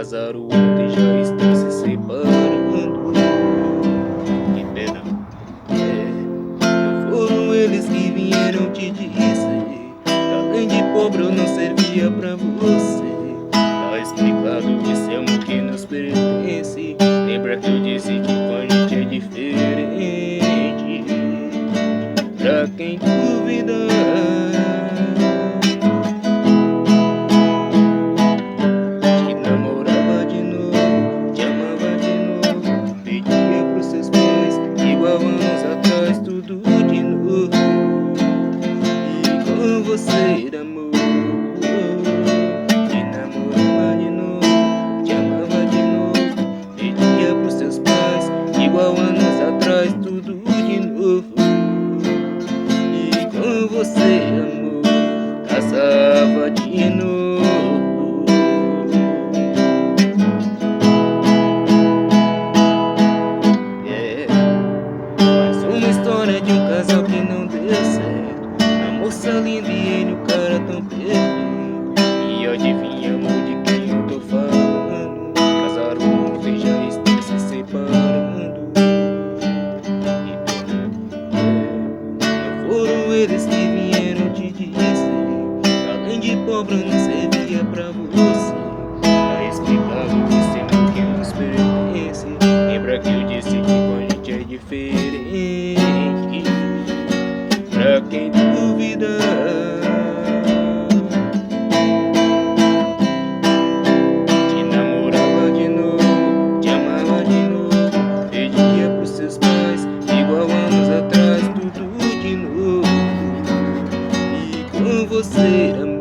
casaram ontem, já estão se separando. Que pena, não foram eles que vieram te dizer que além de pobre eu não servia pra você. Tá explicado que esse amor que nos pertence. Lembra que eu disse que com a gente é diferente. Pra quem duvidar, te namorava de novo, te amava de novo, pedia pros seus pais, igual anos atrás, tudo de novo. E com você, amor, te namorava de novo, te amava de novo, pedia pros seus pais, igual anos atrás, tudo de novo. Com você, amor, casava de novo. Mais uma história de um casal que não deu certo. A moça linda e ele, o cara tão perfeito. E adivinha, amor, de quem eu tô falando? Casaram ontem, já estão se separando. Não foram eles que vieram te dizer que além de pobre não servia pra você. Tá explicado que esse amor que nos pertence. Lembra que eu disse que com a gente é diferente. Pra quem duvidar, te namorava de novo, te amava de novo, pedia pros seus pais, igual anos atrás, tudo de novo. E com você, amor,